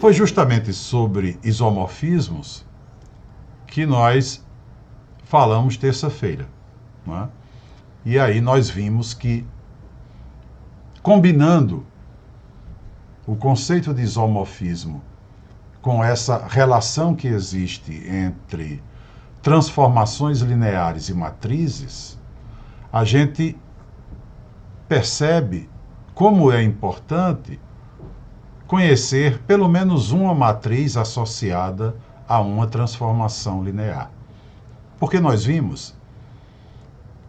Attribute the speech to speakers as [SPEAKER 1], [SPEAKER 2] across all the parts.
[SPEAKER 1] foi justamente sobre isomorfismos que nós falamos terça-feira, não é? E aí nós vimos que, combinando o conceito de isomorfismo com essa relação que existe entre transformações lineares e matrizes, a gente percebe como é importante conhecer pelo menos uma matriz associada a uma transformação linear. Porque nós vimos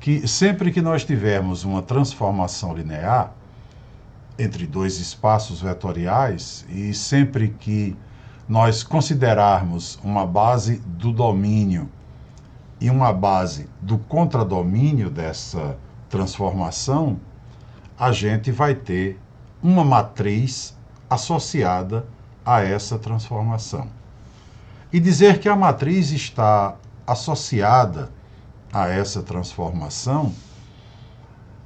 [SPEAKER 1] que sempre que nós tivermos uma transformação linear entre dois espaços vetoriais e sempre que nós considerarmos uma base do domínio e uma base do contradomínio dessa transformação, a gente vai ter uma matriz associada a essa transformação. E dizer que a matriz está associada a essa transformação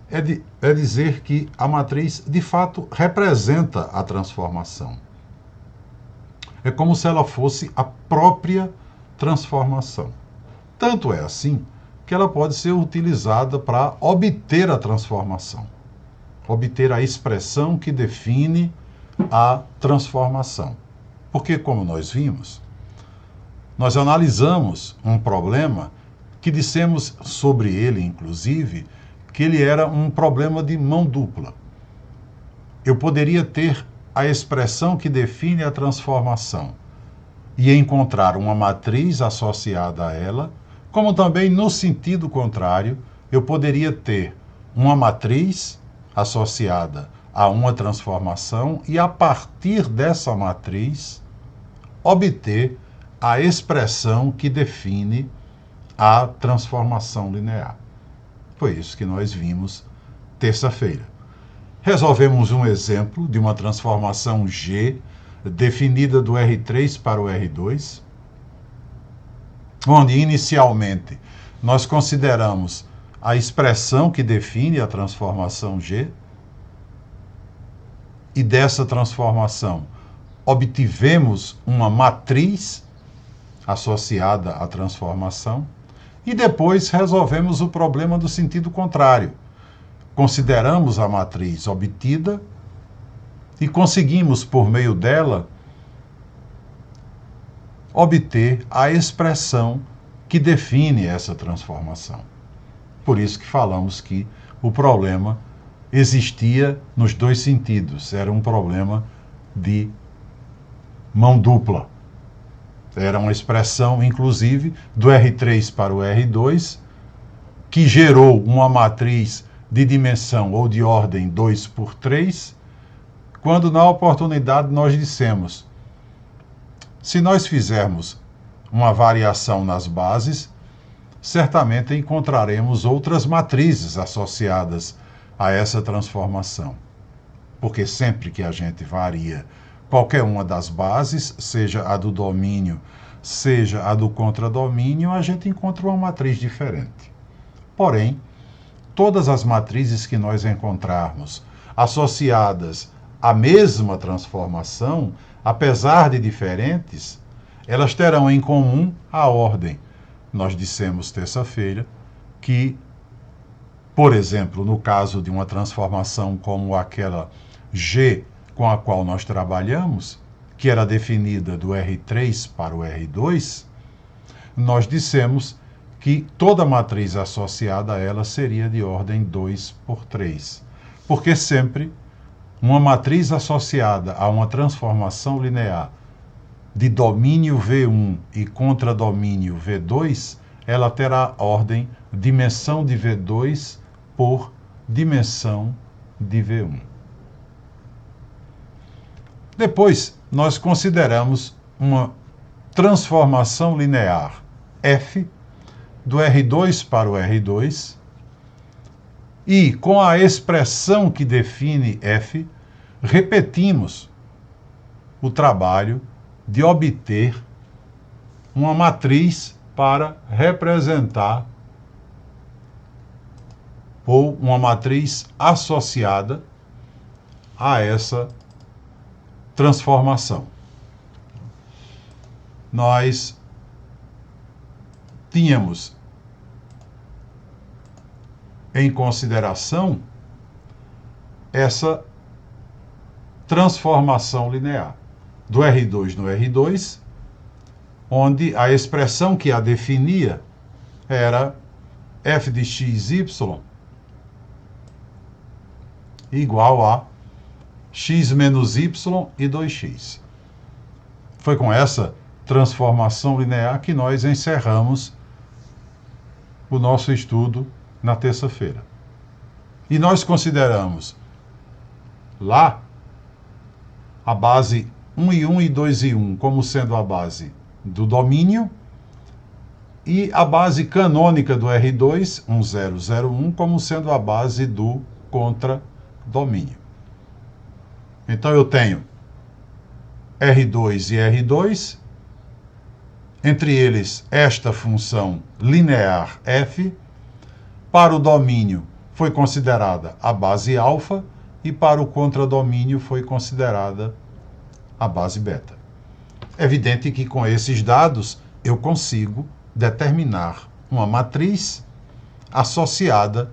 [SPEAKER 1] é dizer que a matriz, de fato, representa a transformação. É como se ela fosse a própria transformação. Tanto é assim que ela pode ser utilizada para obter a transformação, obter a expressão que define a transformação. Porque, como nós vimos, nós analisamos um problema que dissemos sobre ele, inclusive, que ele era um problema de mão dupla. Eu poderia ter a expressão que define a transformação e encontrar uma matriz associada a ela, como também, no sentido contrário, eu poderia ter uma matriz associada a uma transformação e, a partir dessa matriz, obter a expressão que define a transformação linear. Foi isso que nós vimos terça-feira. Resolvemos um exemplo de uma transformação G definida do R3 para o R2, onde inicialmente nós consideramos a expressão que define a transformação G, e dessa transformação obtivemos uma matriz associada à transformação, e depois resolvemos o problema do sentido contrário. Consideramos a matriz obtida e conseguimos, por meio dela, obter a expressão que define essa transformação. Por isso que falamos que o problema existia nos dois sentidos. Era um problema de mão dupla. Era uma expressão, inclusive, do R3 para o R2, que gerou uma matriz de dimensão ou de ordem 2 por 3, quando na oportunidade nós dissemos, se nós fizermos uma variação nas bases, certamente encontraremos outras matrizes associadas a essa transformação. Porque sempre que a gente varia qualquer uma das bases, seja a do domínio, seja a do contradomínio, a gente encontra uma matriz diferente. Porém, todas as matrizes que nós encontrarmos associadas à mesma transformação, apesar de diferentes, elas terão em comum a ordem. Nós dissemos terça-feira que, por exemplo, no caso de uma transformação como aquela G com a qual nós trabalhamos, que era definida do R3 para o R2, nós dissemos que toda matriz associada a ela seria de ordem 2 por 3. Porque sempre uma matriz associada a uma transformação linear de domínio V1 e contradomínio V2, ela terá ordem dimensão de V2 por dimensão de V1. Depois, nós consideramos uma transformação linear F do R2 para o R2 e, com a expressão que define F, repetimos o trabalho de obter uma matriz para representar ou uma matriz associada a essa transformação. nós tínhamos em consideração essa transformação linear do R2 no R2, onde a expressão que a definia era f de xy igual a x menos y e 2x. Foi com essa transformação linear que nós encerramos o nosso estudo na terça-feira. E nós consideramos lá a base 1 e 1 e 2 e 1 como sendo a base do domínio e a base canônica do R2, 1001, como sendo a base do contradomínio. Então eu tenho R2 e R2, entre eles esta função linear f. Para o domínio foi considerada a base alfa e para o contradomínio foi considerada a base beta. É evidente que com esses dados eu consigo determinar uma matriz associada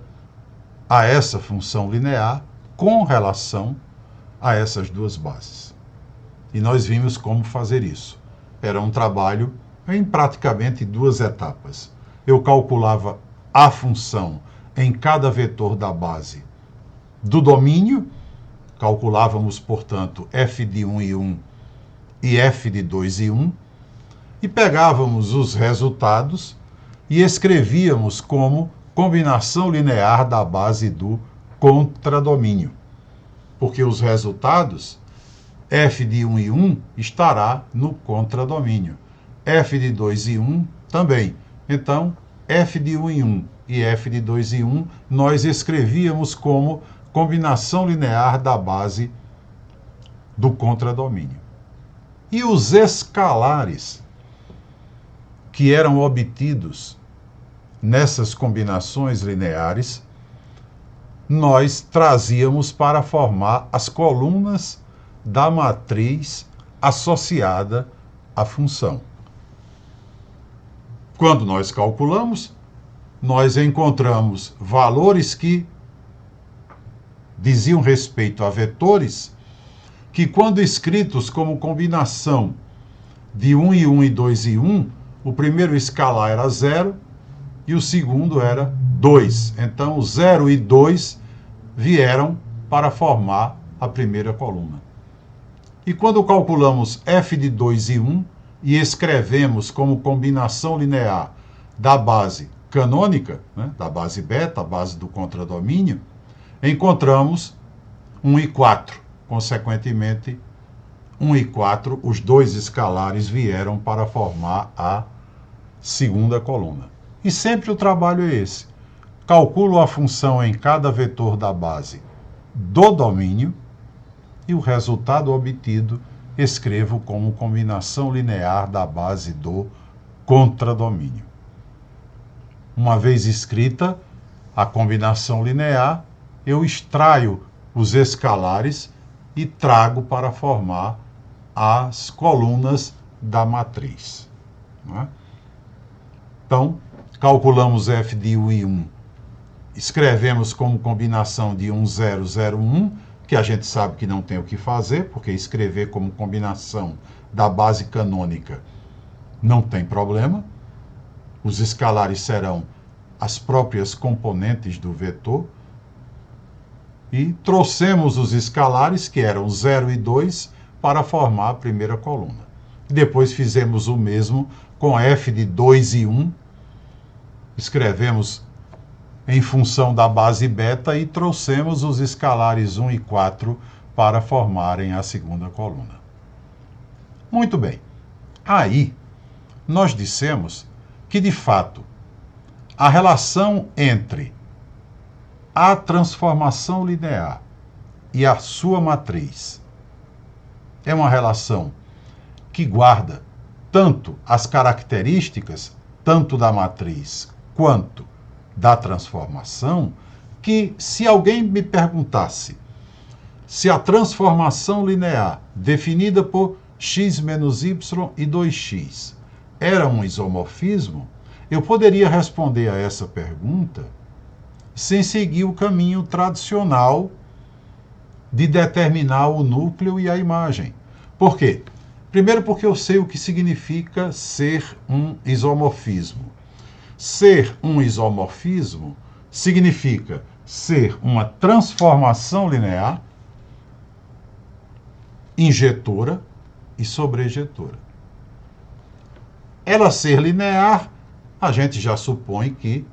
[SPEAKER 1] a essa função linear com relação a essas duas bases. E nós vimos como fazer isso. Era um trabalho em praticamente 2 etapas. Eu calculava a função em cada vetor da base do domínio, calculávamos, portanto, f de 1 e 1 e f de 2 e 1, e pegávamos os resultados e escrevíamos como combinação linear da base do contradomínio. Porque os resultados, f de 1 e 1 estará no contradomínio. F de 2 e 1 também. Então, f de 1 e 1 e f de 2 e 1 nós escrevíamos como combinação linear da base do contradomínio. E os escalares que eram obtidos nessas combinações lineares, nós trazíamos para formar as colunas da matriz associada à função. Quando nós calculamos, nós encontramos valores que diziam respeito a vetores que, quando escritos como combinação de 1 e 1 e 2 e 1, o primeiro escalar era 0 e o segundo era 2. Então, o 0 e 2 vieram para formar a primeira coluna. E quando calculamos f de 2 e 1 e escrevemos como combinação linear da base canônica, né, da base beta, a base do contradomínio, encontramos 1 e 4. Consequentemente, 1 e 4, os dois escalares vieram para formar a segunda coluna. E sempre o trabalho é esse. Calculo a função em cada vetor da base do domínio e o resultado obtido escrevo como combinação linear da base do contradomínio. Uma vez escrita a combinação linear, eu extraio os escalares e trago para formar as colunas da matriz. Não é? Então, calculamos f de 1 e 1, escrevemos como combinação de 1, 0, 0, 1, que a gente sabe que não tem o que fazer, porque escrever como combinação da base canônica não tem problema. Os escalares serão as próprias componentes do vetor. E trouxemos os escalares, que eram 0 e 2, para formar a primeira coluna. Depois fizemos o mesmo com f de 2 e 1. Escrevemos em função da base beta e trouxemos os escalares 1 e 4 para formarem a segunda coluna. Muito bem. Aí, nós dissemos que, de fato, a relação entre a transformação linear e a sua matriz é uma relação que guarda tanto as características, tanto da matriz quanto da transformação, que se alguém me perguntasse se a transformação linear definida por x menos y e 2x era um isomorfismo, eu poderia responder a essa pergunta sem seguir o caminho tradicional de determinar o núcleo e a imagem. Por quê? Primeiro, porque eu sei o que significa ser um isomorfismo. Ser um isomorfismo significa ser uma transformação linear, injetora e sobrejetora. Ela ser linear, a gente já supõe que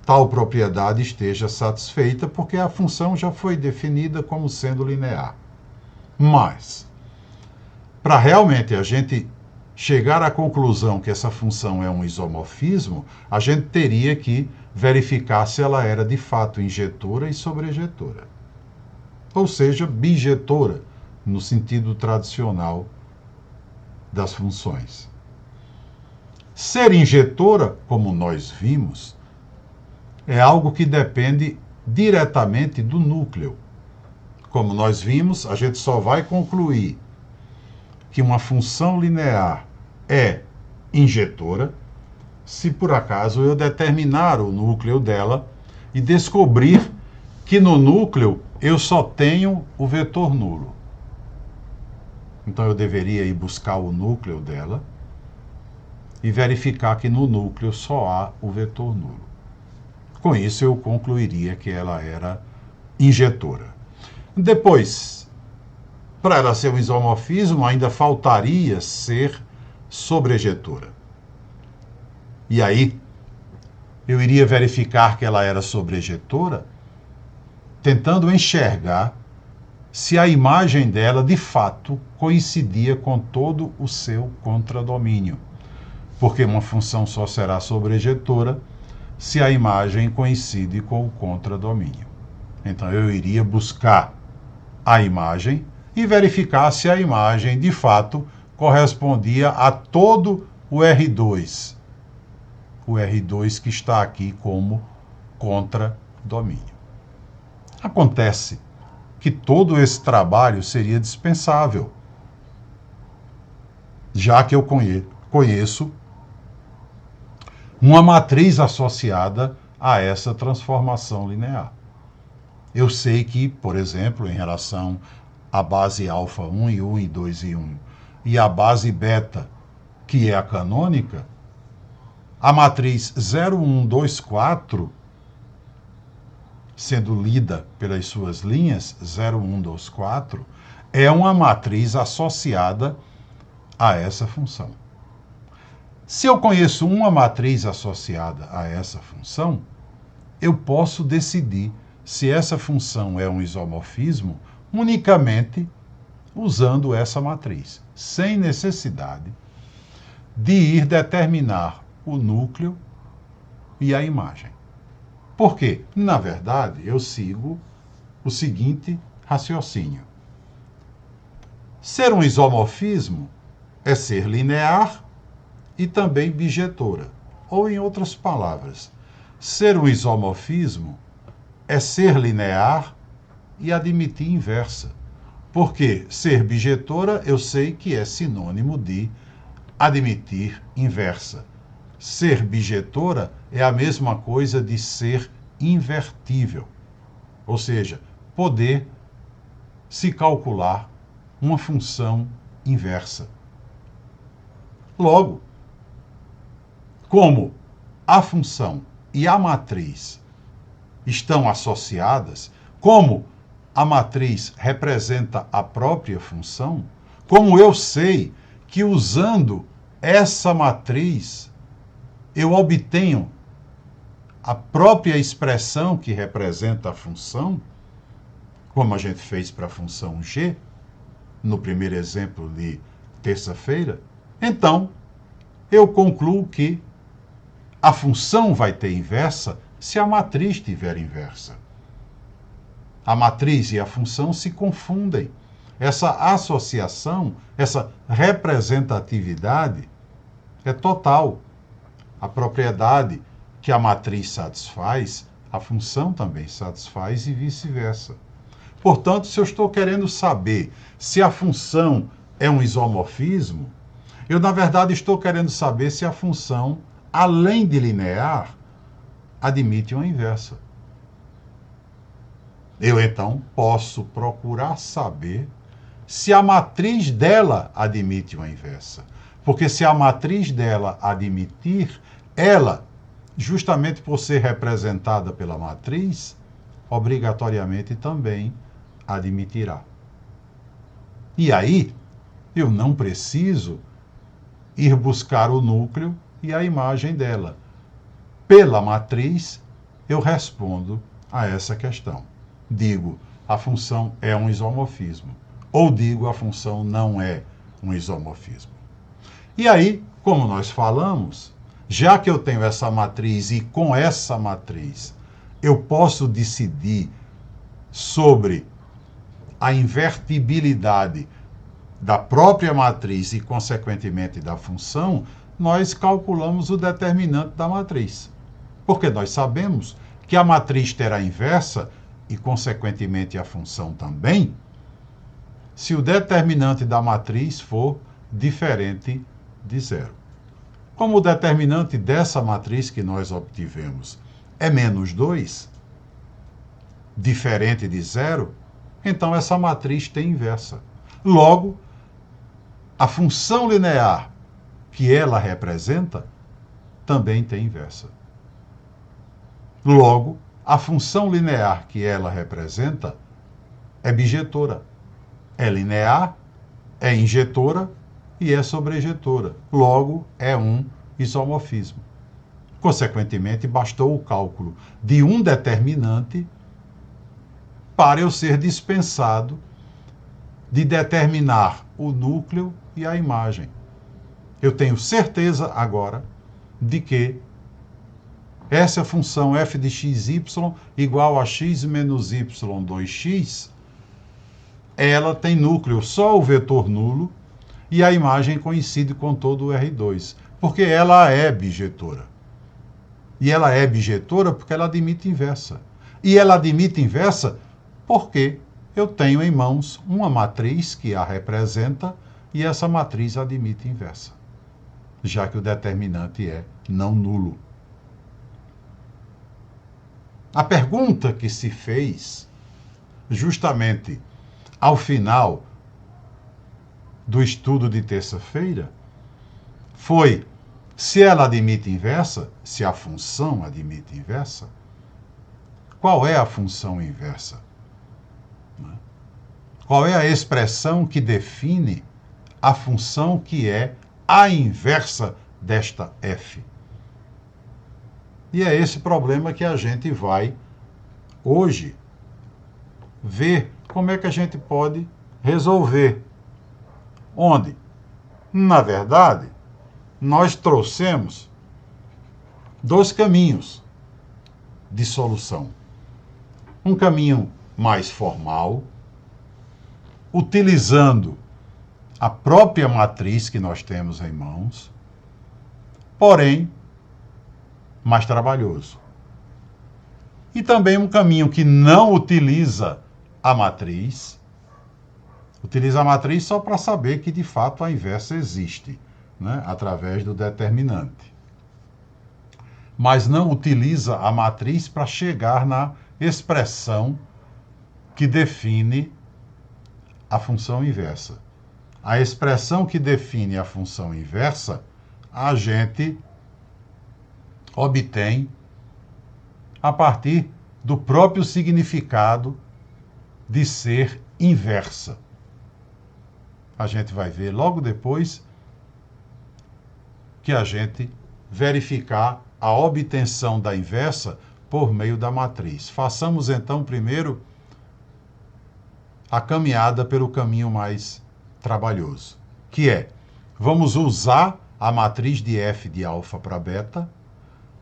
[SPEAKER 1] tal propriedade esteja satisfeita, porque a função já foi definida como sendo linear. Mas, para realmente a gente chegar à conclusão que essa função é um isomorfismo, a gente teria que verificar se ela era de fato injetora e sobrejetora. Ou seja, bijetora, no sentido tradicional das funções. Ser injetora, como nós vimos, é algo que depende diretamente do núcleo. Como nós vimos, a gente só vai concluir que uma função linear é injetora se por acaso eu determinar o núcleo dela e descobrir que no núcleo eu só tenho o vetor nulo. Então eu deveria ir buscar o núcleo dela e verificar que no núcleo só há o vetor nulo. Com isso eu concluiria que ela era injetora. Depois, para ela ser um isomorfismo, ainda faltaria ser sobrejetora. E aí, eu iria verificar que ela era sobrejetora, tentando enxergar se a imagem dela, de fato, coincidia com todo o seu contradomínio. Porque uma função só será sobrejetora se a imagem coincide com o contradomínio. Então, eu iria buscar a imagem e verificar se a imagem, de fato, correspondia a todo o R2. O R2 que está aqui como contradomínio. Acontece que todo esse trabalho seria dispensável, já que eu conheço uma matriz associada a essa transformação linear. Eu sei que, por exemplo, em relação à base alfa 1 e 1 e 2 e 1 e a base beta, que é a canônica, a matriz 0, 1, 2, 4, sendo lida pelas suas linhas, 0, 1, 2, 4, é uma matriz associada a essa função. Se eu conheço uma matriz associada a essa função, eu posso decidir se essa função é um isomorfismo unicamente usando essa matriz, sem necessidade de ir determinar o núcleo e a imagem. Por quê? Na verdade, eu sigo o seguinte raciocínio. Ser um isomorfismo é ser linear e também bijetora. Ou, em outras palavras, ser um isomorfismo é ser linear e admitir inversa. Porque ser bijetora eu sei que é sinônimo de admitir inversa. Ser bijetora é a mesma coisa de ser invertível. Ou seja, poder se calcular uma função inversa. Logo, como a função e a matriz estão associadas, como a matriz representa a própria função, como eu sei que usando essa matriz eu obtenho a própria expressão que representa a função, como a gente fez para a função g, no primeiro exemplo de terça-feira, então eu concluo que a função vai ter inversa se a matriz tiver inversa. A matriz e a função se confundem. Essa associação, essa representatividade é total. A propriedade que a matriz satisfaz, a função também satisfaz e vice-versa. Portanto, se eu estou querendo saber se a função é um isomorfismo, eu, na verdade, estou querendo saber se a função, além de linear, admite uma inversa. Eu, então, posso procurar saber se a matriz dela admite uma inversa. Porque se a matriz dela admitir, ela, justamente por ser representada pela matriz, obrigatoriamente também admitirá. E aí, eu não preciso ir buscar o núcleo e a imagem dela. Pela matriz, eu respondo a essa questão. Digo, a função é um isomorfismo. Ou digo, a função não é um isomorfismo. E aí, como nós falamos, já que eu tenho essa matriz e com essa matriz eu posso decidir sobre a invertibilidade da própria matriz e, consequentemente, da função, nós calculamos o determinante da matriz. Porque nós sabemos que a matriz terá inversa e, consequentemente, a função também, se o determinante da matriz for diferente de zero. Como o determinante dessa matriz que nós obtivemos é menos 2, diferente de zero, então essa matriz tem inversa. Logo, a função linear que ela representa também tem inversa. Logo, a função linear que ela representa é bijetora. É linear, é injetora e é sobrejetora. Logo, é um isomorfismo. Consequentemente, bastou o cálculo de um determinante para eu ser dispensado de determinar o núcleo e a imagem. Eu tenho certeza agora de que essa função f de xy igual a x menos y 2x, ela tem núcleo só o vetor nulo e a imagem coincide com todo o R2, porque ela é bijetora. E ela é bijetora porque ela admite inversa. E ela admite inversa porque eu tenho em mãos uma matriz que a representa e essa matriz admite inversa, já que o determinante é não nulo. A pergunta que se fez, justamente ao final do estudo de terça-feira, foi se ela admite inversa, se a função admite inversa, qual é a função inversa? Qual é a expressão que define a função que é a inversa desta f? E é esse problema que a gente vai, hoje, ver como é que a gente pode resolver. Onde, na verdade, nós trouxemos dois caminhos de solução. Um caminho mais formal, utilizando a própria matriz que nós temos em mãos, porém mais trabalhoso. E também um caminho que não utiliza a matriz só para saber que de fato a inversa existe, né, através do determinante. Mas não utiliza a matriz para chegar na expressão que define a função inversa. A expressão que define a função inversa, a gente obtém a partir do próprio significado de ser inversa. A gente vai ver logo depois que a gente verificar a obtenção da inversa por meio da matriz. Façamos então primeiro a caminhada pelo caminho mais trabalhoso, que é, vamos usar a matriz de f de alfa para beta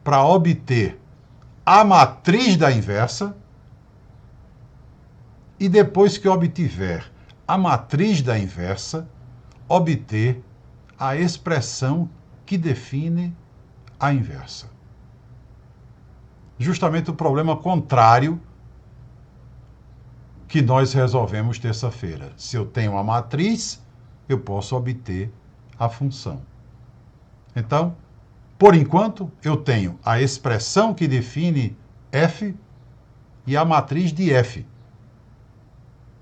[SPEAKER 1] para obter a matriz da inversa e depois que obtiver a matriz da inversa, obter a expressão que define a inversa. Justamente o problema contrário que nós resolvemos terça-feira. Se eu tenho a matriz, eu posso obter a função. Então, por enquanto, eu tenho a expressão que define f e a matriz de f.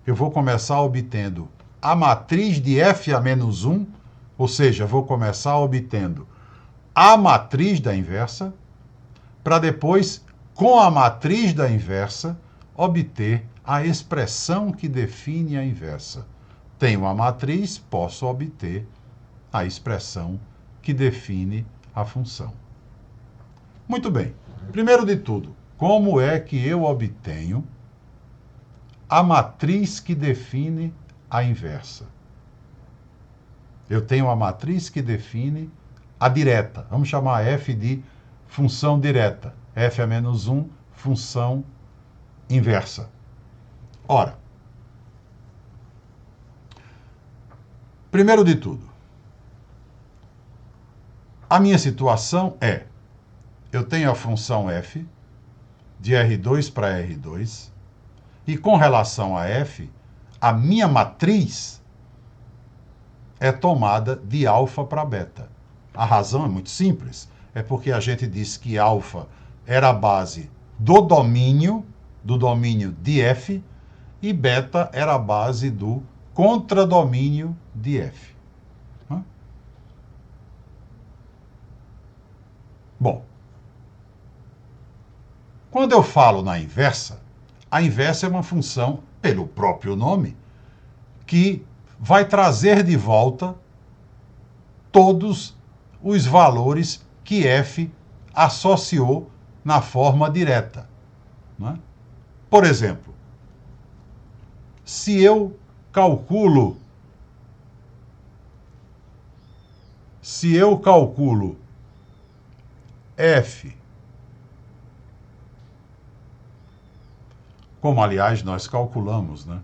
[SPEAKER 1] Eu vou começar obtendo a matriz de f a menos 1, ou seja, vou começar obtendo a matriz da inversa, para depois, com a matriz da inversa, obter a expressão que define a inversa. Tenho a matriz, posso obter a expressão que define a função. Muito bem. Primeiro de tudo, como é que eu obtenho a matriz que define a inversa? Eu tenho a matriz que define a direta. Vamos chamar f de função direta. F a menos 1, função inversa. Ora, primeiro de tudo, a minha situação é, eu tenho a função f de R2 para R2, e com relação a f, a minha matriz é tomada de alfa para beta. A razão é muito simples, é porque a gente disse que alfa era a base do domínio de f, e beta era a base do contradomínio de f. Bom, quando eu falo na inversa, a inversa é uma função, pelo próprio nome, que vai trazer de volta todos os valores que f associou na forma direta. Não é? Por exemplo, se eu calculo f, como aliás nós calculamos, né?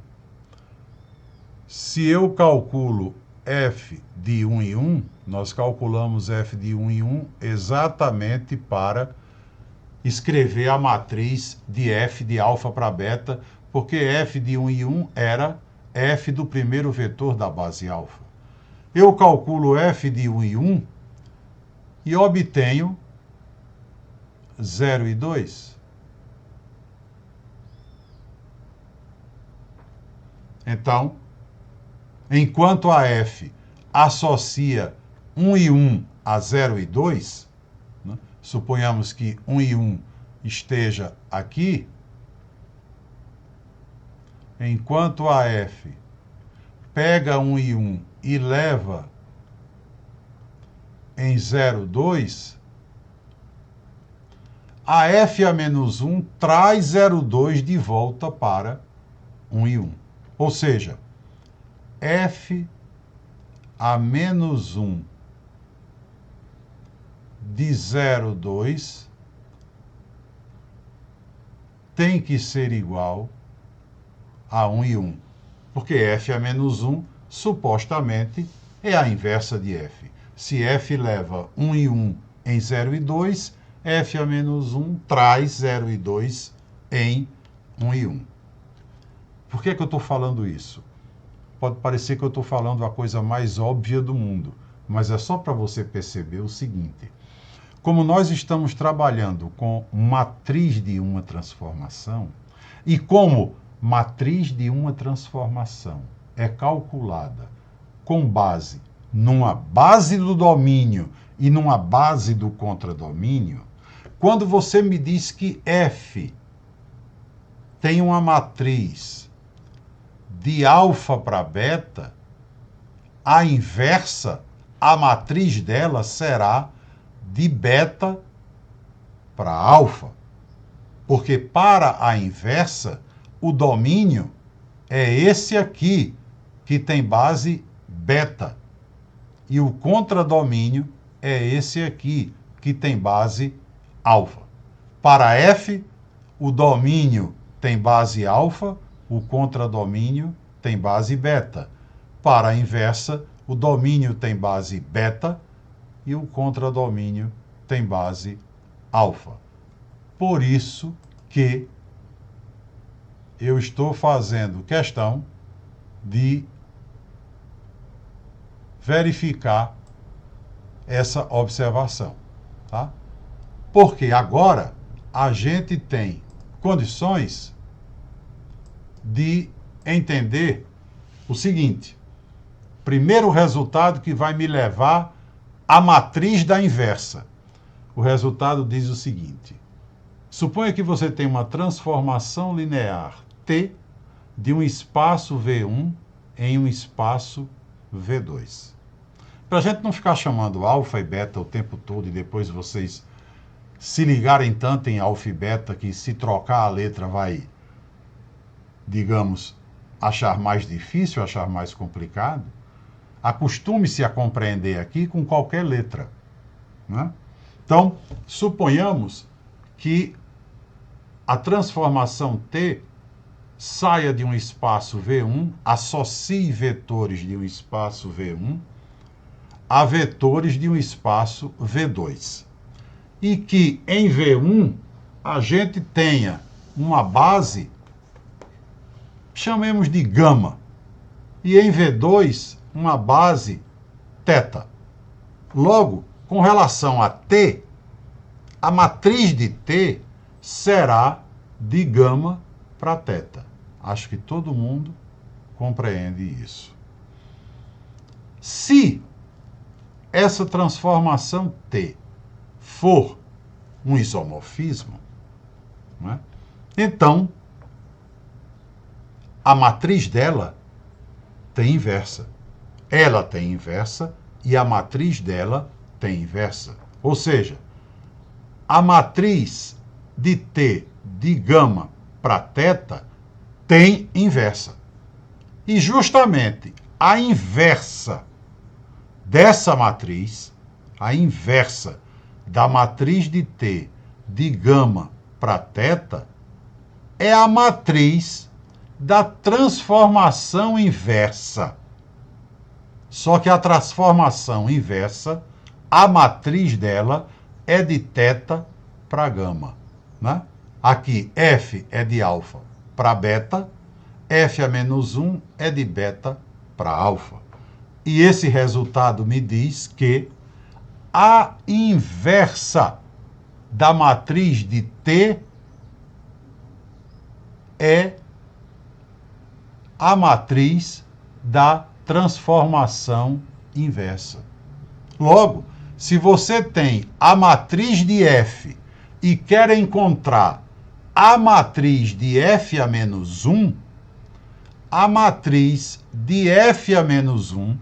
[SPEAKER 1] Se eu calculo f de 1 em 1, nós calculamos f de 1 em 1 exatamente para escrever a matriz de f de alfa para beta, porque f de 1 em 1 era f do primeiro vetor da base alfa. Eu calculo f de 1 em 1 e obtenho 0 e 2. Então, enquanto a f associa 1 e 1 a 0 e 2, né? Suponhamos que 1 e 1 esteja aqui, enquanto a f pega 1 e 1 e leva em 0, 2, a f a menos 1 traz 0,2 de volta para 1 e 1. Ou seja, f a menos 1 de 0,2 tem que ser igual a 1 e 1. Porque f a menos 1, supostamente, é a inversa de f. Se f leva 1 e 1 em 0 e 2, f a menos 1 traz 0 e 2 em 1 e 1. Por que eu estou falando isso? Pode parecer que eu estou falando a coisa mais óbvia do mundo, mas é só para você perceber o seguinte. Como nós estamos trabalhando com matriz de uma transformação, e como matriz de uma transformação é calculada com base numa base do domínio e numa base do contradomínio, quando você me diz que f tem uma matriz de alfa para beta, a inversa, a matriz dela será de beta para alfa. Porque para a inversa, o domínio é esse aqui, que tem base beta. E o contradomínio é esse aqui, que tem base alfa. Para f, o domínio tem base alfa, o contradomínio tem base beta. Para a inversa, o domínio tem base beta e o contradomínio tem base alfa. Por isso que eu estou fazendo questão de verificar essa observação, tá? Porque agora a gente tem condições de entender o seguinte: primeiro resultado que vai me levar à matriz da inversa. O resultado diz o seguinte: suponha que você tem uma transformação linear T de um espaço V1 em um espaço V2. Para a gente não ficar chamando alfa e beta o tempo todo e depois vocês se ligarem tanto em alfa e beta que se trocar a letra vai, digamos, achar mais difícil, achar mais complicado, acostume-se a compreender aqui com qualquer letra, né? Então, suponhamos que a transformação T saia de um espaço V1, associe vetores de um espaço V1 a vetores de um espaço V2. E que em V1 a gente tenha uma base, chamemos de gama, e em V2 uma base θ. Logo, com relação a T, a matriz de T será de gama para θ. Acho que todo mundo compreende isso. Se essa transformação T for um isomorfismo, né, então a matriz dela tem inversa. Ela tem inversa e a matriz dela tem inversa. Ou seja, a matriz de T de gama para θ tem inversa. E justamente a inversa dessa matriz, a inversa da matriz de T de gama para θ, é a matriz da transformação inversa. Só que a transformação inversa, a matriz dela é de θ para gama, né? Aqui F é de alfa para beta, F a menos 1 é de beta para alfa. E esse resultado me diz que a inversa da matriz de T é a matriz da transformação inversa. Logo, se você tem a matriz de F e quer encontrar a matriz de F a menos 1, a matriz de F a menos 1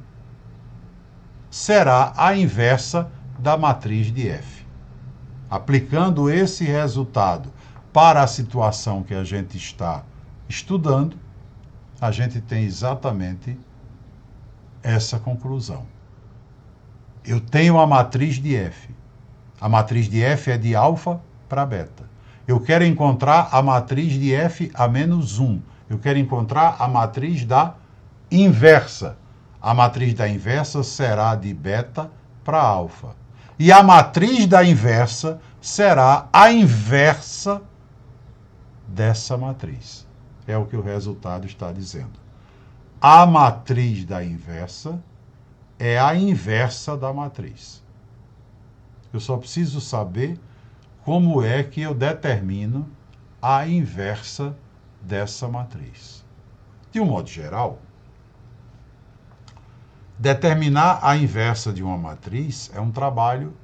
[SPEAKER 1] será a inversa da matriz de F. Aplicando esse resultado para a situação que a gente está estudando, a gente tem exatamente essa conclusão. Eu tenho a matriz de F. A matriz de F é de alfa para beta. Eu quero encontrar a matriz de F a menos 1. Eu quero encontrar a matriz da inversa. A matriz da inversa será de beta para alfa. E a matriz da inversa será a inversa dessa matriz. É o que o resultado está dizendo. A matriz da inversa é a inversa da matriz. Eu só preciso saber como é que eu determino a inversa dessa matriz. De um modo geral, determinar a inversa de uma matriz é um trabalho,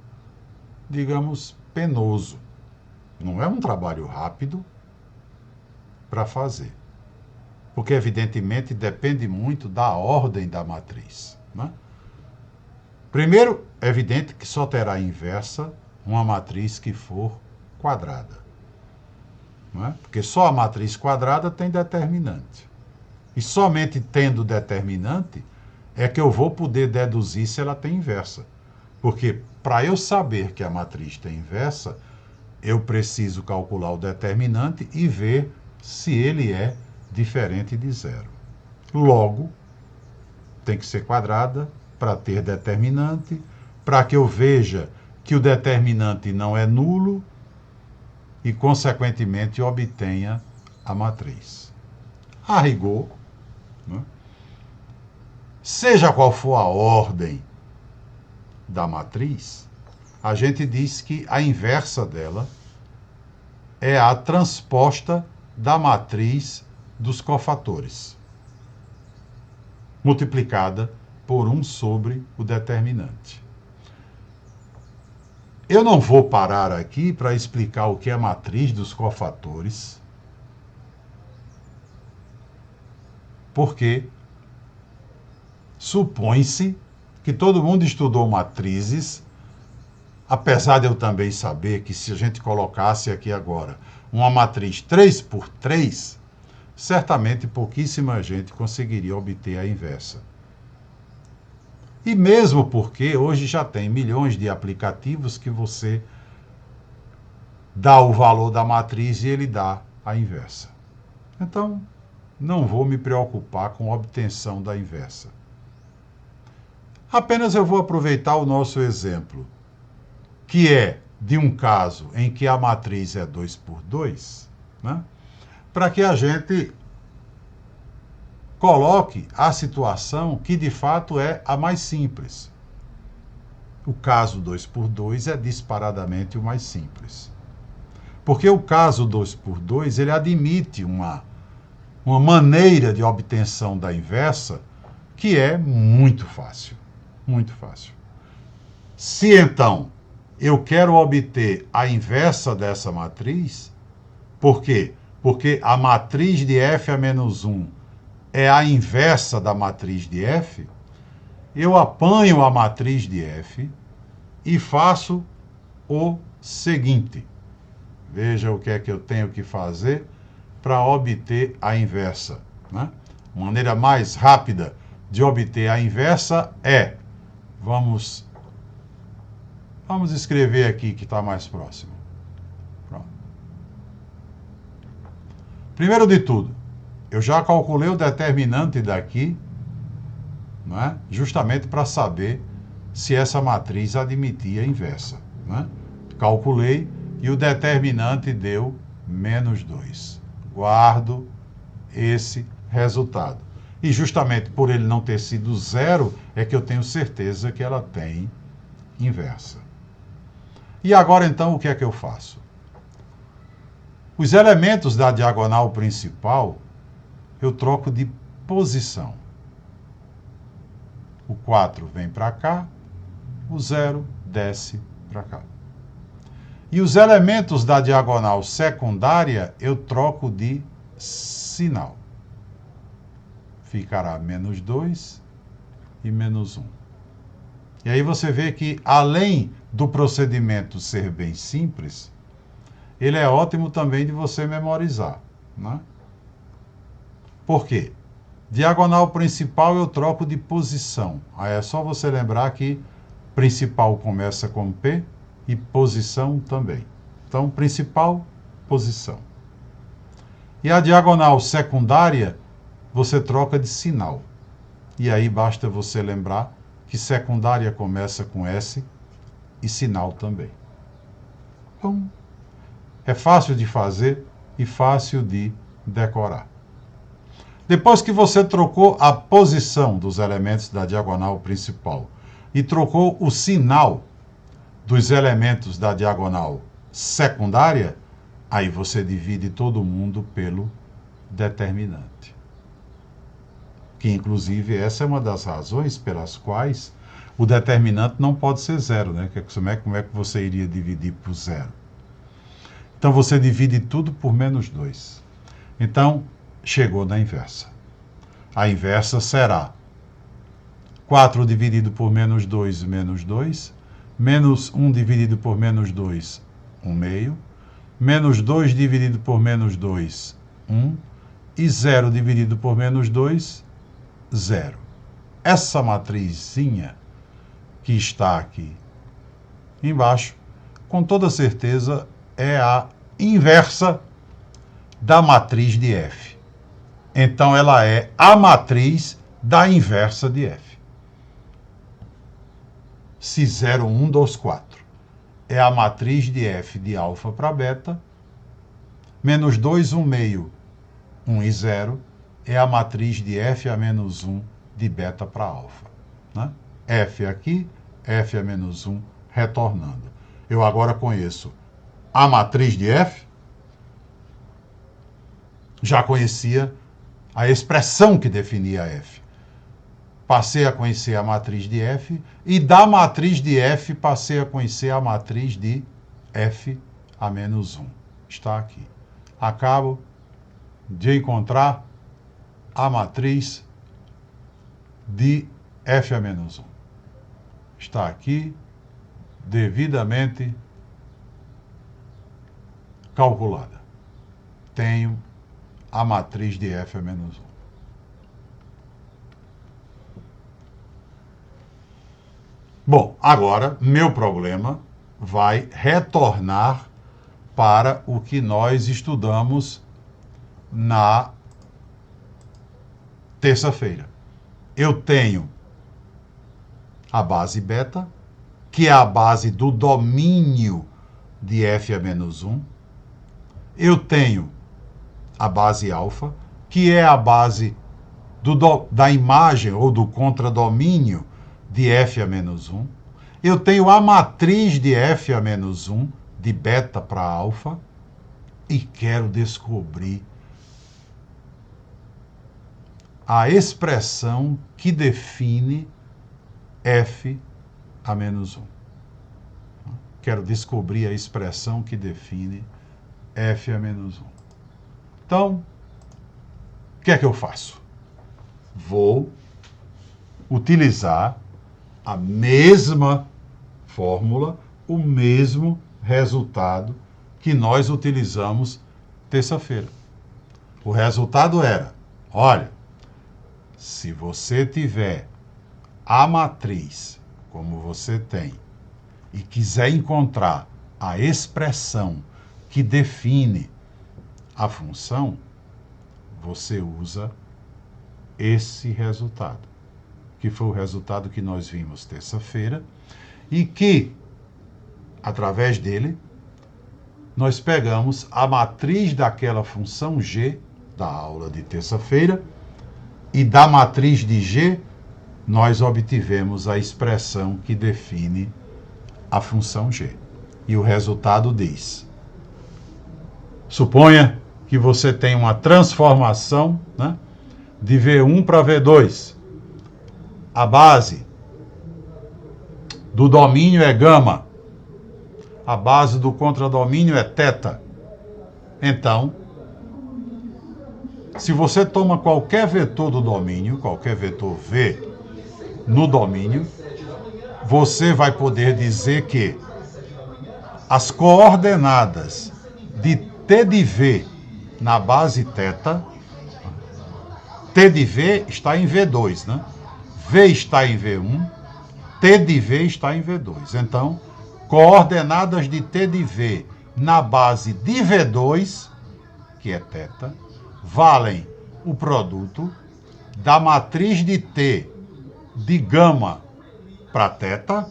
[SPEAKER 1] digamos, penoso. Não é um trabalho rápido para fazer. Porque, evidentemente, depende muito da ordem da matriz, né? Primeiro, é evidente que só terá inversa uma matriz que for quadrada, não é? Porque só a matriz quadrada tem determinante. E somente tendo determinante é que eu vou poder deduzir se ela tem inversa. Porque para eu saber que a matriz tem inversa, eu preciso calcular o determinante e ver se ele é diferente de zero. Logo, tem que ser quadrada para ter determinante, para que eu veja que o determinante não é nulo e, consequentemente, obtenha a matriz. a rigor, né? Seja qual for a ordem da matriz, a gente diz que a inversa dela é a transposta da matriz dos cofatores, multiplicada por 1 sobre o determinante. Eu não vou parar aqui para explicar o que é a matriz dos cofatores, porque supõe-se que todo mundo estudou matrizes, apesar de eu também saber que se a gente colocasse aqui agora uma matriz 3 por 3, certamente pouquíssima gente conseguiria obter a inversa. E mesmo porque hoje já tem milhões de aplicativos que você dá o valor da matriz e ele dá a inversa. Então, não vou me preocupar com a obtenção da inversa. Apenas eu vou aproveitar o nosso exemplo, que é de um caso em que a matriz é 2 por 2, né? Para que a gente coloque a situação que de fato é a mais simples. O caso 2 por 2 é disparadamente o mais simples. Porque o caso 2 por 2 ele admite uma maneira de obtenção da inversa que é muito fácil. Muito fácil. Se então eu quero obter a inversa dessa matriz, por quê? Porque a matriz de f a menos 1 é a inversa da matriz de f, eu apanho a matriz de f e faço o seguinte. Veja o que é que eu tenho que fazer para obter a inversa, né? A maneira mais rápida de obter a inversa é, vamos escrever aqui que está mais próximo. Pronto. Primeiro de tudo, eu já calculei o determinante daqui, né, justamente para saber se essa matriz admitia a inversa, né? Calculei e o determinante deu menos 2. Guardo esse resultado. E justamente por ele não ter sido zero, é que eu tenho certeza que ela tem inversa. E agora então o que é que eu faço? Os elementos da diagonal principal eu troco de posição. O 4 vem para cá, o 0 desce para cá. E os elementos da diagonal secundária eu troco de sinal. Ficará menos 2 e menos 1. E aí você vê que, além do procedimento ser bem simples, ele é ótimo também de você memorizar, né? Por quê? Diagonal principal eu troco de posição. Aí é só você lembrar que principal começa com P e posição também. Então, principal, posição. E a diagonal secundária, você troca de sinal. E aí basta você lembrar que secundária começa com S e sinal também. Então, é fácil de fazer e fácil de decorar. Depois que você trocou a posição dos elementos da diagonal principal e trocou o sinal dos elementos da diagonal secundária, aí você divide todo mundo pelo determinante. Que, inclusive, essa é uma das razões pelas quais o determinante não pode ser zero, né? Como é que você iria dividir por zero? Então, você divide tudo por menos 2. Então, chegou na inversa. A inversa será 4 dividido por menos 2, menos 2. Menos 1 dividido por menos 2, 1 meio. Menos 2 dividido por menos 2, 1. E 0 dividido por menos 2, 0. Essa matrizinha que está aqui embaixo, com toda certeza, é a inversa da matriz de f. Então, ela é a matriz da inversa de f. Se 0, 1, 2, 4 é a matriz de f de alfa para beta, menos 2, 1 meio, 1 e 0, é a matriz de f a menos 1 de beta para alfa. Né? F aqui, f a menos 1 retornando. Eu agora conheço a matriz de f, já conhecia a expressão que definia f. Passei a conhecer a matriz de f, e da matriz de f passei a conhecer a matriz de f a menos 1. Está aqui. Acabo de encontrar a matriz de f a menos 1. Está aqui, devidamente calculada. Tenho a matriz de f a menos 1. Bom, agora meu problema vai retornar para o que nós estudamos na terça-feira. Eu tenho a base beta, que é a base do domínio de f a menos 1. Eu tenho a base alfa, que é a base da imagem ou do contradomínio de f a menos 1. Eu tenho a matriz de f a menos 1, de beta para alfa, e quero descobrir a expressão que define f a menos 1. Quero descobrir a expressão que define f a menos 1. Então, o que é que eu faço? Vou utilizar a mesma fórmula, o mesmo resultado que nós utilizamos terça-feira. O resultado era, olha, se você tiver a matriz, como você tem, e quiser encontrar a expressão que define a função, você usa esse resultado, que foi o resultado que nós vimos terça-feira, e que, através dele, nós pegamos a matriz daquela função g, da aula de terça-feira, e da matriz de g, nós obtivemos a expressão que define a função g. E o resultado diz: suponha que você tem uma transformação, né, de V1 para V2. A base do domínio é gama. A base do contradomínio é θ. Então, se você toma qualquer vetor do domínio, qualquer vetor V no domínio, você vai poder dizer que as coordenadas de T de V na base θ, T de V está em V2, né? V está em V1, T de V está em V2. Então, coordenadas de T de V na base de V2, que é θ, valem o produto da matriz de T de gama para θ,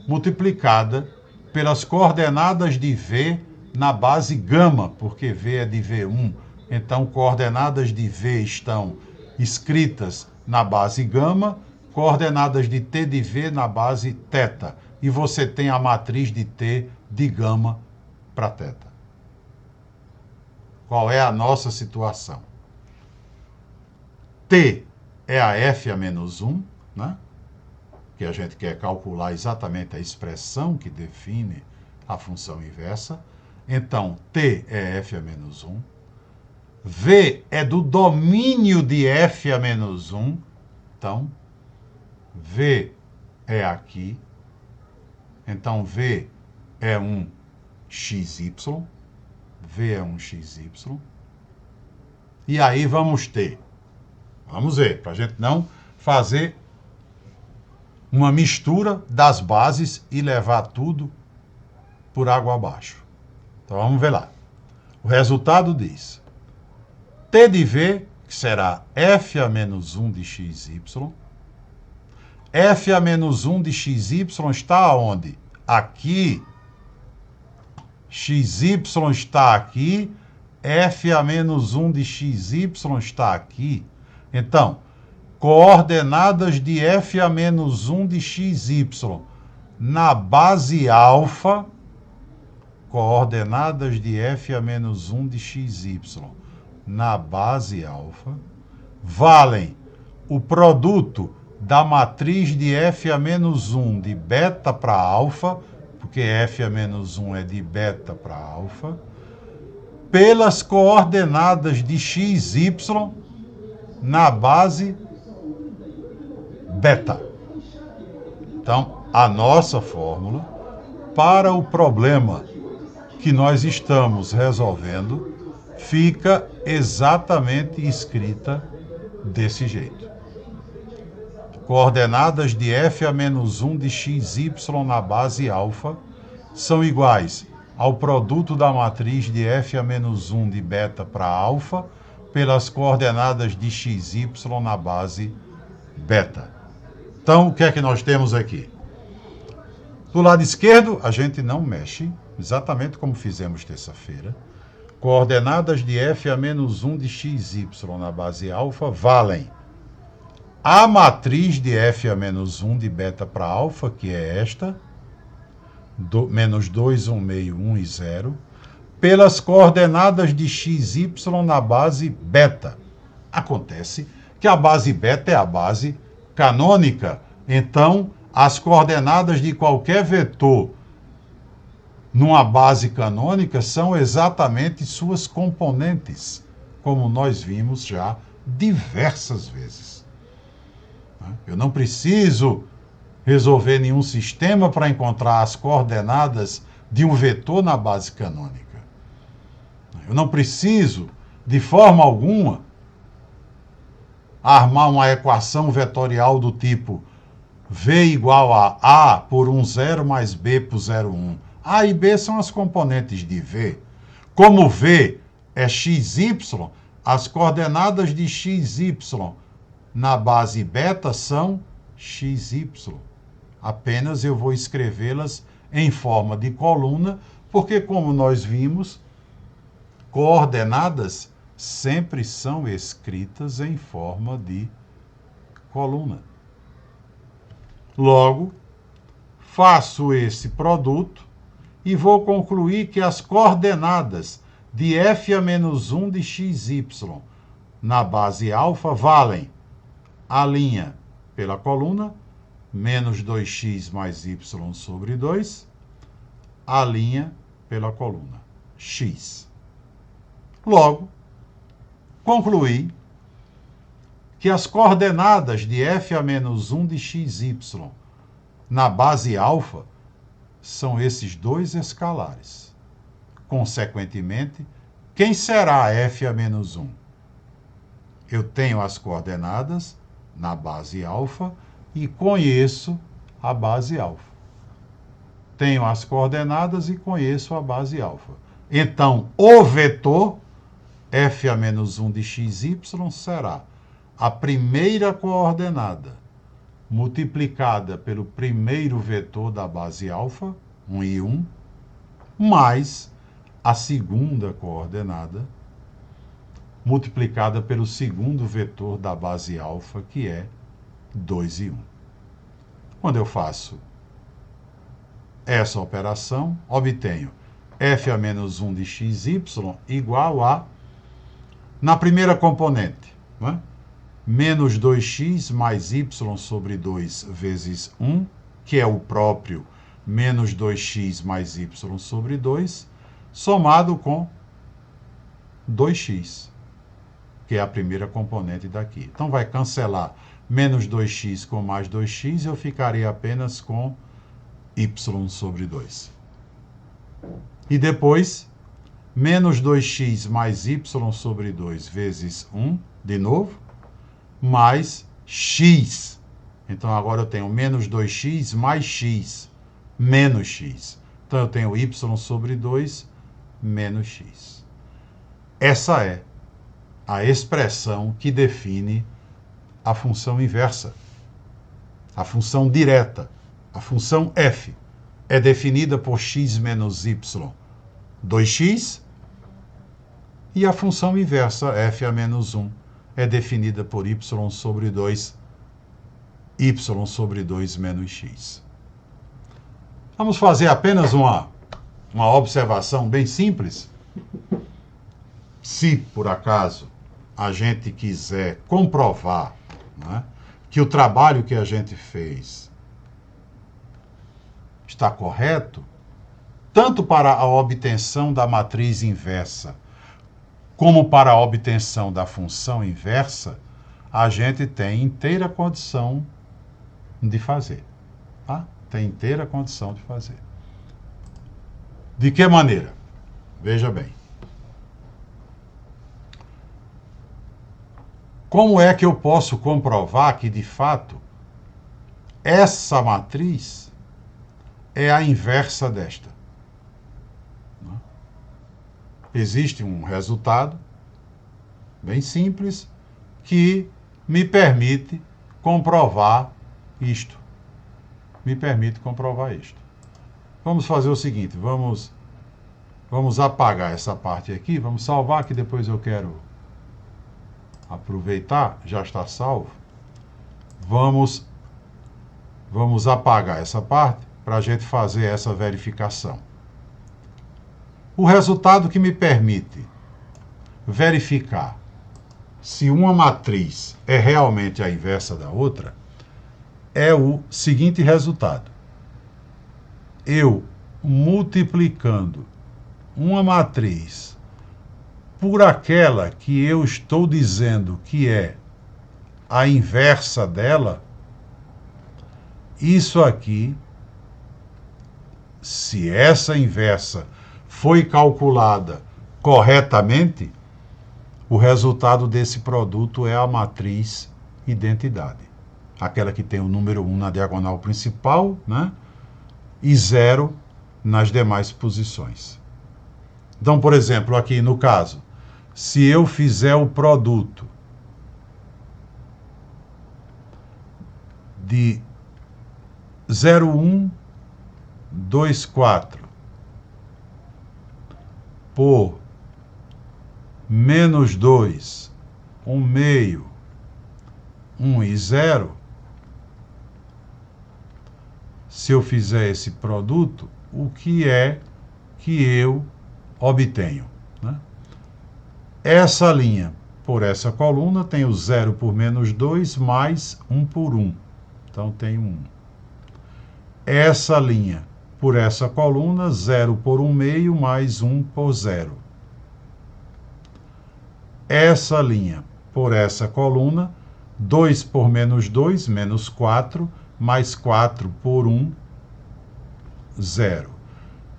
[SPEAKER 1] multiplicada pelas coordenadas de V na base gama, porque V é de V1. Então, coordenadas de V estão escritas na base gama, coordenadas de T de V na base θ. E você tem a matriz de T de gama para θ. Qual é a nossa situação? T é a f a menos 1, né? Que a gente quer calcular exatamente a expressão que define a função inversa. Então, T é f a menos 1. V é do domínio de f a menos 1. Então, V é aqui. Então, V é um xy. V é um xy. E aí vamos ter. Vamos ver, para a gente não fazer uma mistura das bases e levar tudo por água abaixo. Então vamos ver lá. O resultado diz: T de V, que será f a menos 1 de xy. F a menos 1 de xy está onde? Aqui. XY está aqui f a menos 1 de xy está aqui. Então, coordenadas de f a menos 1 de xy na base alfa, coordenadas de f a menos 1 de xy na base alfa, valem o produto da matriz de f a menos 1 de beta para alfa, porque f a menos 1 é de beta para alfa, pelas coordenadas de xy na base beta. Então, a nossa fórmula para o problema que nós estamos resolvendo fica exatamente escrita desse jeito. Coordenadas de f a menos 1 de xy na base alfa são iguais ao produto da matriz de f a menos 1 de beta para alfa pelas coordenadas de xy na base beta. Então, o que é que nós temos aqui? Do lado esquerdo, a gente não mexe, exatamente como fizemos terça-feira. Coordenadas de f a menos 1 de xy na base alfa valem a matriz de f a menos 1 de beta para alfa, que é esta, menos 2, 1 meio, 1 e 0, pelas coordenadas de xy na base beta. Acontece que a base beta é a base canônica, então as coordenadas de qualquer vetor numa base canônica são exatamente suas componentes, como nós vimos já diversas vezes. Eu não preciso resolver nenhum sistema para encontrar as coordenadas de um vetor na base canônica. Eu não preciso, de forma alguma, armar uma equação vetorial do tipo V igual a A por 1, 0 mais B por 0, 1. A e B são as componentes de V. Como V é xy, as coordenadas de xy na base beta são xy. Apenas eu vou escrevê-las em forma de coluna, porque, como nós vimos, coordenadas sempre são escritas em forma de coluna. Logo, faço esse produto e vou concluir que as coordenadas de f a menos 1 de xy na base alfa valem a linha pela coluna, menos 2x mais y sobre 2, a linha pela coluna, x. Logo, concluí que as coordenadas de f a menos 1 de xy na base alfa são esses dois escalares. Consequentemente, quem será f a menos 1? Eu tenho as coordenadas na base alfa e conheço a base alfa. Tenho as coordenadas e conheço a base alfa. Então, o vetor f a menos 1 de xy será a primeira coordenada multiplicada pelo primeiro vetor da base alfa, 1 e 1, mais a segunda coordenada multiplicada pelo segundo vetor da base alfa, que é 2 e 1. Quando eu faço essa operação, obtenho f a menos 1 de xy igual a, na primeira componente, não é? Menos 2x mais y sobre 2 vezes 1, que é o próprio menos 2x mais y sobre 2, somado com 2x, que é a primeira componente daqui. Então, vai cancelar menos 2x com mais 2x, eu ficarei apenas com y sobre 2. E depois, menos 2x mais y sobre 2 vezes 1, de novo, mais x. Então, agora eu tenho menos 2x mais x, menos x. Então, eu tenho y sobre 2 menos x. Essa é a expressão que define a função inversa, a função direta. A função f é definida por x menos y, 2x, E a função inversa, f a menos 1, é definida por y sobre 2, y sobre 2 menos x. Vamos fazer apenas uma observação bem simples. Se, por acaso, a gente quiser comprovar, né, que o trabalho que a gente fez está correto, tanto para a obtenção da matriz inversa como para a obtenção da função inversa, a gente tem inteira condição de fazer. Tá? Tem inteira condição de fazer. De que maneira? Veja bem. Como é que eu posso comprovar que, de fato, essa matriz é a inversa desta? Existe um resultado bem simples que me permite comprovar isto. Vamos fazer o seguinte, vamos apagar essa parte aqui, vamos salvar, que depois eu quero aproveitar, já está salvo. Vamos apagar essa parte para a gente fazer essa verificação. O resultado que me permite verificar se uma matriz é realmente a inversa da outra é o seguinte resultado. Eu multiplicando uma matriz por aquela que eu estou dizendo que é a inversa dela, isso aqui, se essa inversa foi calculada corretamente, o resultado desse produto é a matriz identidade. Aquela que tem o número 1 na diagonal principal, né? E 0 nas demais posições. Então, por exemplo, aqui no caso, se eu fizer o produto de 0, 1, 2, 4 por menos 2, 1 meio, 1 e 0, se eu fizer esse produto, o que é que eu obtenho? Né? Essa linha por essa coluna tem o 0 por menos 2 mais 1 por 1. Então, tem 1. Essa linha por essa coluna, 0 por 1 meio mais 1 por 0. Essa linha por essa coluna, 2 por menos 2, menos 4, mais 4 por 1, 0.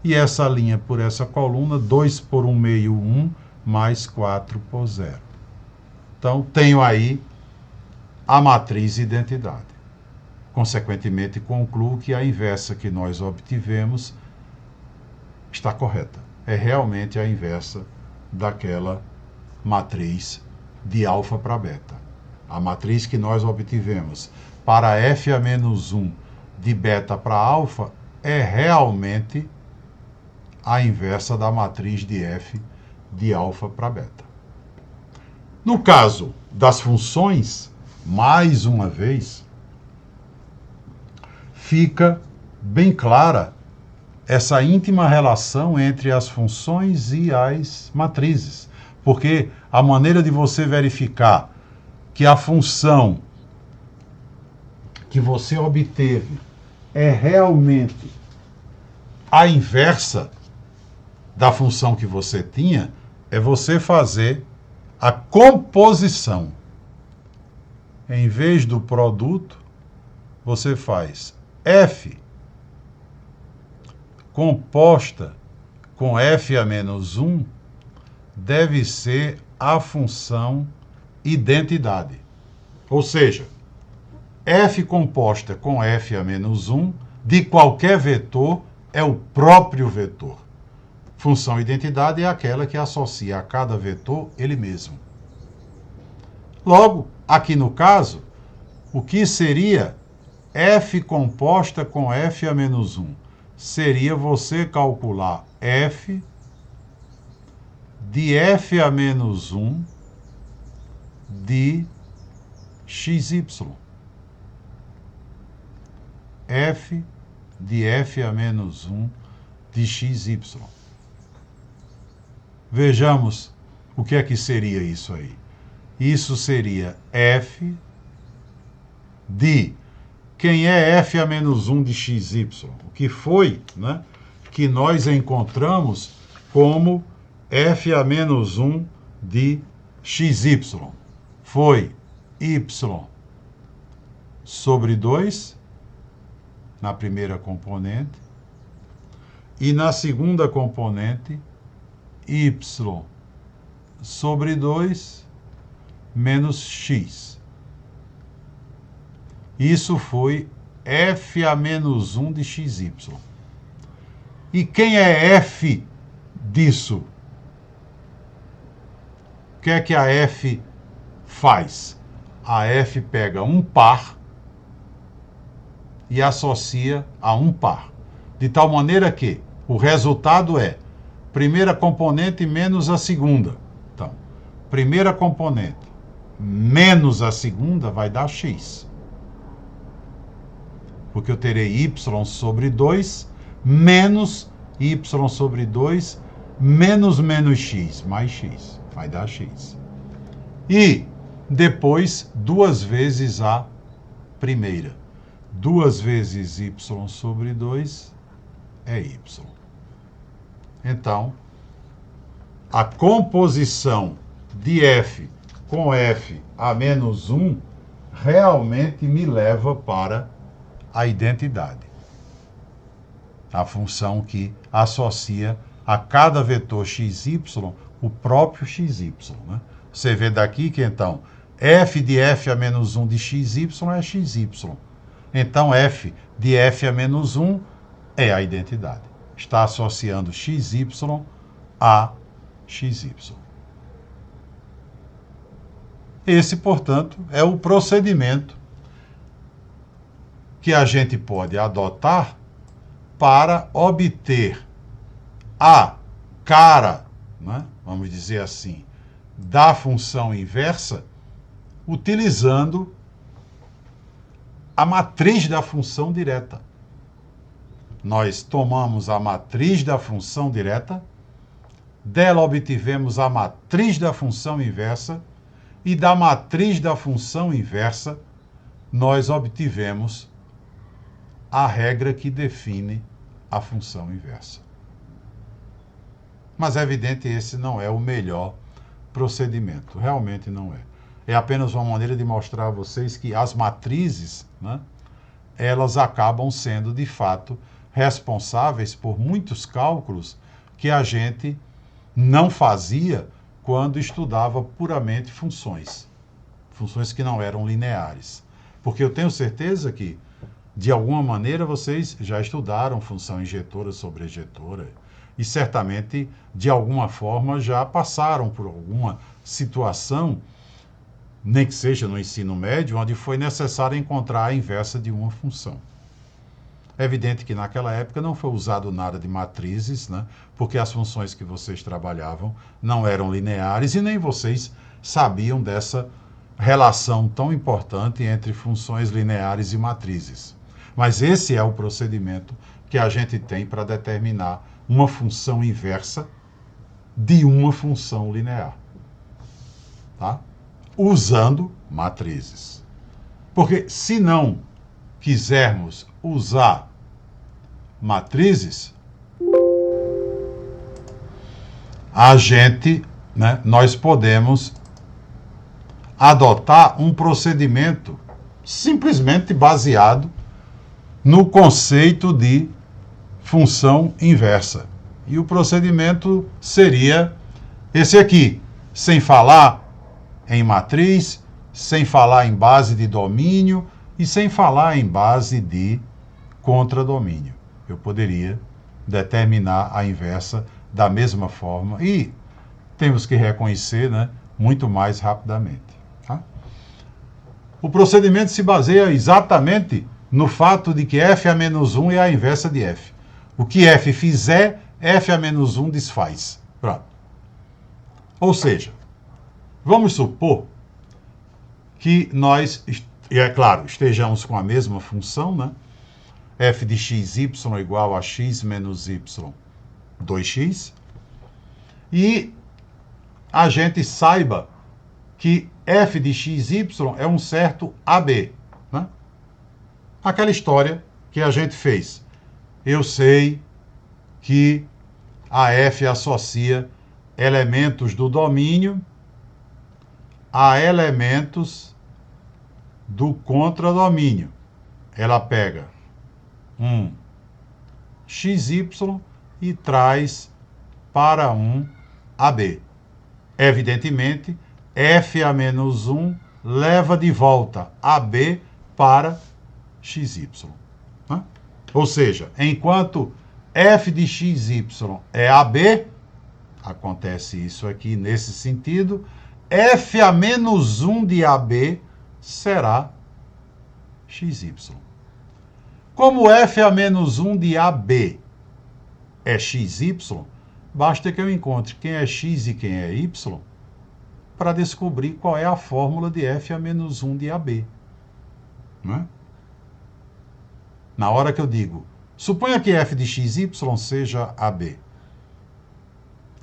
[SPEAKER 1] E essa linha por essa coluna, 2 por 1 meio, 1, mais 4 por 0. Então, tenho aí a matriz identidade. Consequentemente, concluo que a inversa que nós obtivemos está correta. É realmente a inversa daquela matriz de alfa para beta. A matriz que nós obtivemos para f a menos 1 de beta para alfa é realmente a inversa da matriz de f de alfa para beta. No caso das funções, mais uma vez, fica bem clara essa íntima relação entre as funções e as matrizes. Porque a maneira de você verificar que a função que você obteve é realmente a inversa da função que você tinha é você fazer a composição. Em vez do produto, você faz f composta com f a menos 1 deve ser a função identidade. Ou seja, f composta com f a menos 1 de qualquer vetor é o próprio vetor. Função identidade é aquela que associa a cada vetor ele mesmo. Logo, aqui no caso, o que seria f composta com f a menos 1? Seria você calcular f de f a menos 1 de xy. F de f a menos 1 de xy. Vejamos o que é que seria isso aí. Isso seria f de... Quem é f a menos 1 de xy? O que foi, né, que nós encontramos como f a menos 1 de xy? Foi y sobre 2 na primeira componente e na segunda componente y sobre 2 menos x. Isso foi f a menos 1 de xy. E quem é f disso? O que é que a f faz? A f pega um par e associa a um par. De tal maneira que o resultado é primeira componente menos a segunda. Então, primeira componente menos a segunda vai dar x. Porque eu terei y sobre 2 menos y sobre 2 menos x, mais x. Vai dar x. E depois, 2 vezes a primeira. 2 vezes y sobre 2 é y. Então, a composição de f com f a menos 1 realmente me leva para a identidade. A função que associa a cada vetor xy o próprio xy. Né? Você vê daqui que, então, f de f a menos 1 de xy é xy. Então, f de f a menos 1 é a identidade. Está associando xy a xy. Esse, portanto, é o procedimento que a gente pode adotar para obter a cara, né, vamos dizer assim, da função inversa, utilizando a matriz da função direta. Nós tomamos a matriz da função direta, dela obtivemos a matriz da função inversa, e da matriz da função inversa, nós obtivemos a regra que define a função inversa. Mas é evidente que esse não é o melhor procedimento, realmente não é. É apenas uma maneira de mostrar a vocês que as matrizes, né, elas acabam sendo, de fato, responsáveis por muitos cálculos que a gente não fazia quando estudava puramente funções. Funções que não eram lineares. Porque eu tenho certeza que, de alguma maneira, vocês já estudaram função injetora sobre ejetora e certamente, de alguma forma, já passaram por alguma situação, nem que seja no ensino médio, onde foi necessário encontrar a inversa de uma função. É evidente que naquela época não foi usado nada de matrizes, né? Porque as funções que vocês trabalhavam não eram lineares e nem vocês sabiam dessa relação tão importante entre funções lineares e matrizes. Mas esse é o procedimento que a gente tem para determinar uma função inversa de uma função linear. Tá? Usando matrizes. Porque se não quisermos usar matrizes, a gente, né, nós podemos adotar um procedimento simplesmente baseado no conceito de função inversa. E o procedimento seria esse aqui, sem falar em matriz, sem falar em base de domínio e sem falar em base de contradomínio. Eu poderia determinar a inversa da mesma forma e temos que reconhecer, né, muito mais rapidamente. Tá? O procedimento se baseia exatamente no fato de que f a menos 1 é a inversa de f. O que f fizer, f a menos 1 desfaz. Pronto. Ou seja, vamos supor que nós, e é claro, estejamos com a mesma função, né? F de xy igual a x menos y 2x, e a gente saiba que f de xy é um certo AB, né? Aquela história que a gente fez. Eu sei que a f associa elementos do domínio a elementos do contradomínio. Ela pega um xy e traz para um AB. Evidentemente, f a menos 1 leva de volta AB para xy. Né? Ou seja, enquanto f de xy é AB, acontece isso aqui nesse sentido, f a menos 1 de AB será xy. Como f a menos 1 de AB é xy, basta que eu encontre quem é x e quem é y para descobrir qual é a fórmula de f a menos 1 de AB. Né? Na hora que eu digo, suponha que f de xy seja AB.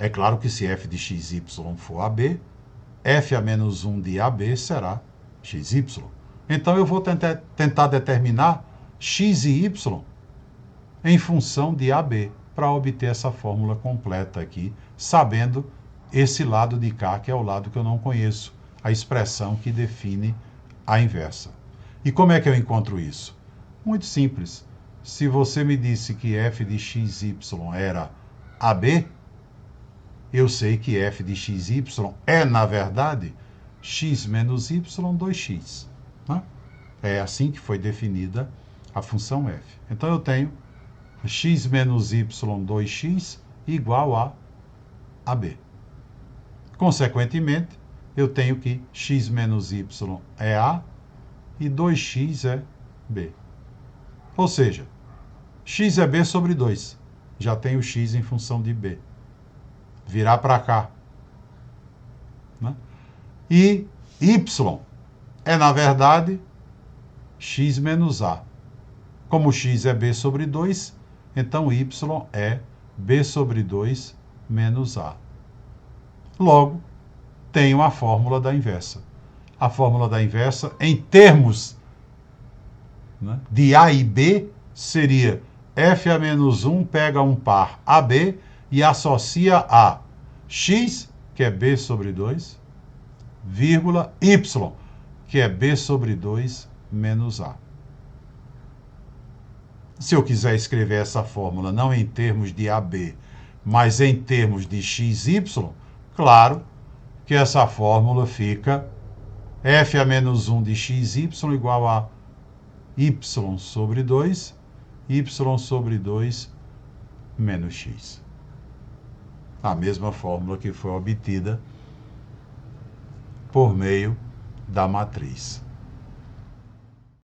[SPEAKER 1] É claro que se f de xy for AB, f a menos 1 de AB será xy. Então eu vou tentar determinar x e y em função de AB, para obter essa fórmula completa aqui, sabendo esse lado de cá, que é o lado que eu não conheço, a expressão que define a inversa. E como é que eu encontro isso? Muito simples. Se você me disse que f de xy era AB, eu sei que f de xy é, na verdade, x menos y 2x. Né? É assim que foi definida a função f. Então eu tenho x menos y 2x igual a AB. Consequentemente, eu tenho que x menos y é A e 2x é B. Ou seja, x é B sobre 2. Já tenho x em função de B. Virar para cá. Né? E y é, na verdade, x menos A. Como x é B sobre 2, então y é B sobre 2 menos A. Logo, tenho a fórmula da inversa. A fórmula da inversa, em termos, né, de A e B, seria f a menos 1 pega um par AB e associa a x, que é B sobre 2, vírgula, y, que é B sobre 2 menos A. Se eu quiser escrever essa fórmula não em termos de AB, mas em termos de xy, claro que essa fórmula fica f a menos 1 de xy igual a y sobre 2, y sobre 2 menos x. A mesma fórmula que foi obtida por meio da matriz.